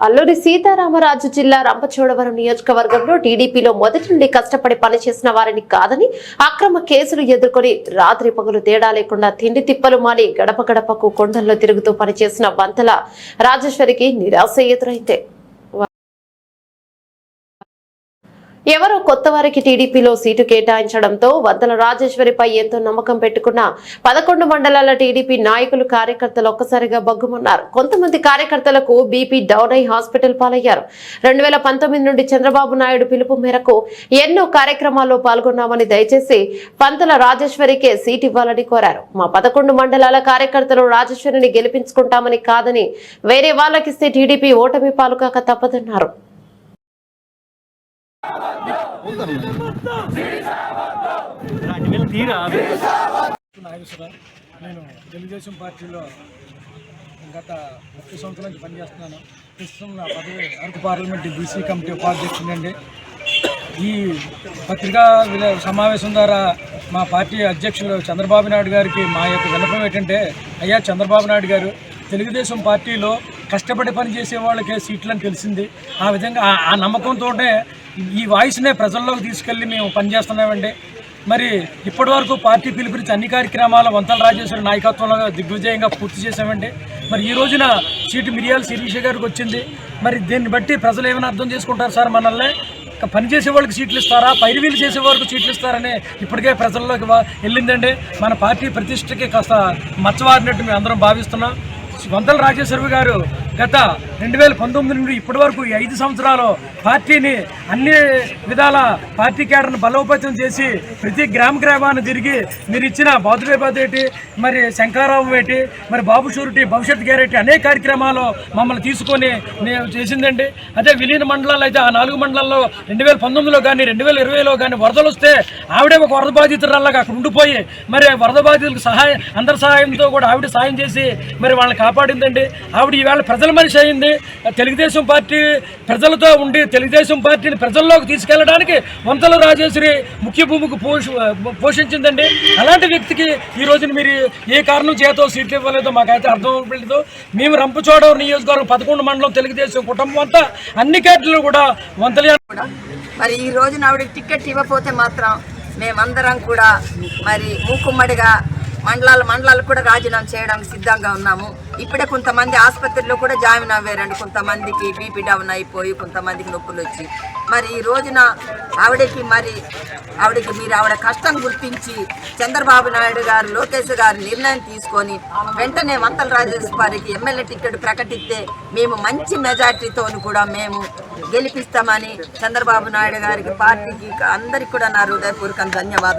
అల్లూరి సీతారామరాజు జిల్లా రంపచోడవరం నియోజకవర్గంలో టీడీపీలో మొదటి నుండి కష్టపడి పనిచేసిన వారిని కాదని అక్రమ కేసులు ఎదుర్కొని రాత్రి పగలు తేడా లేకుండా తిండి తిప్పలు మాని గడప గడపకు కొండల్లో తిరుగుతూ పనిచేసిన వంతల రాజేశ్వరికి నిరాశ ఎదురైంది. ఎవరో కొత్త వారికి టీడీపీలో సీటు కేటాయించడంతో వంతల రాజేశ్వరిపై ఎంతో నమ్మకం పెట్టుకున్న 11 మండలాల టీడీపీ నాయకులు కార్యకర్తలు ఒక్కసారిగా బగ్గుమన్నారు. కొంతమంది కార్యకర్తలకు బీపీ డౌన్ అయి హాస్పిటల్ పాలయ్యారు. 2019 నుండి చంద్రబాబు నాయుడు పిలుపు మేరకు ఎన్నో కార్యక్రమాల్లో పాల్గొన్నామని దయచేసి వంతల రాజేశ్వరికే సీటు ఇవ్వాలని కోరారు. మా 11 మండలాల కార్యకర్తలు రాజేశ్వరిని గెలిపించుకుంటామని కాదని వేరే వాళ్ళకిస్తే టీడీపీ ఓటమి పాలుకాక తప్పదన్నారు. నేను తెలుగుదేశం పార్టీలో గత 30 సంవత్సరాల నుంచి పనిచేస్తున్నాను. ప్రస్తుతం నా పదవి అరకు పార్లమెంట్ బీసీ కమిటీ ఉపాధ్యక్షుడండి. ఈ పత్రికా సమావేశం ద్వారా మా పార్టీ అధ్యక్షులు చంద్రబాబు నాయుడు గారికి మా యొక్క విన్నపం ఏంటంటే, అయ్యా చంద్రబాబు నాయుడు గారు, తెలుగుదేశం పార్టీలో కష్టపడి పనిచేసే వాళ్ళకే సీట్లు అని తెలిసింది. ఆ విధంగా ఆ నమ్మకంతోనే ఈ వాయిస్నే ప్రజల్లోకి తీసుకెళ్ళి మేము పనిచేస్తున్నామండి. మరి ఇప్పటి వరకు పార్టీ పిలుపునిచ్చి అన్ని కార్యక్రమాలు వంతల రాజేశ్వరి నాయకత్వంలో దిగ్విజయంగా పూర్తి చేశామండి. మరి ఈ రోజున సీటు మిరియాల శిరీష గారికి వచ్చింది. మరి దీన్ని బట్టి ప్రజలు ఏమైనా అర్థం చేసుకుంటారు సార్, మనల్ని పనిచేసే వాళ్ళకి సీట్లు ఇస్తారా, పైరువీలు చేసే వరకు సీట్లు ఇస్తారని ఇప్పటికే ప్రజల్లోకి వెళ్ళిందండి. మన పార్టీ ప్రతిష్టకి కాస్త మచ్చవారినట్టు మేము అందరం భావిస్తున్నాం. వంతల రాజేశ్వరి గారు గత 2019 నుండి ఇప్పటి వరకు 5 సంవత్సరాలు పార్టీని అన్ని విధాల పార్టీ కేడర్ను బలోపేతం చేసి ప్రతి గ్రామాన్ని తిరిగి మీరు ఇచ్చిన బాదులేబాద్ ఏంటి, మరి శంకరారావు ఏంటి, మరి బాబు షూరిటీ, భవిష్యత్ గ్యారెంటీ అనేక కార్యక్రమాలు మమ్మల్ని తీసుకొని చేసిందండి. అదే విలీన మండలాలు అయితే ఆ 4 మండలాల్లో 2019లో కానీ 2020లో కానీ వరదలు వస్తే ఆవిడే ఒక వరద బాధితురాలాగా అక్కడ ఉండిపోయి మరి వరద బాధితులకు అందరి సహాయంతో కూడా ఆవిడ సాయం చేసి మరి వాళ్ళని కాపాడిందండి. ఆవిడ ఈవేళ ప్రజల మనిషి అయింది. తెలుగుదేశం పార్టీ ప్రజలతో ఉండి తెలుగుదేశం పార్టీని ప్రజల్లోకి తీసుకెళ్లడానికి వంతల రాజేశ్వరి ముఖ్య భూమికి పోషించిందండి. అలాంటి వ్యక్తికి ఈ రోజున మీరు ఏ కారణం చేతో సీట్లు ఇవ్వలేదో మాకైతే అర్థం అవ్వలేదు. మేము రంపచోడవరం నియోజకవర్గం 11 మండలం తెలుగుదేశం కుటుంబం అంతా అన్ని కేటర్లు కూడా వంతల మరి ఈ రోజున ఆవిడకి టికెట్ ఇవ్వకపోతే మాత్రం మేమందరం కూడా మరి మూకుమ్మడిగా మండలాలు కూడా రాజీనామా చేయడానికి సిద్ధంగా ఉన్నాము. ఇప్పుడే కొంతమంది ఆసుపత్రిలో కూడా జాయిన్ అవ్వారండి. కొంతమందికి బీపీ డౌన్ అయిపోయి కొంతమందికి నొప్పులు వచ్చి మరి ఈ రోజున ఆవిడకి మీరు ఆవిడ కష్టం గుర్తించి చంద్రబాబు నాయుడు గారు, లోకేష్ గారు నిర్ణయం తీసుకొని వెంటనే వంతల రాజేశ్వరికి ఎమ్మెల్యే టికెట్ ప్రకటిస్తే మేము మంచి మెజార్టీతో కూడా మేము గెలిపిస్తామని చంద్రబాబు నాయుడు గారికి, పార్టీకి అందరికీ కూడా నా హృదయపూర్వక ధన్యవాదాలు.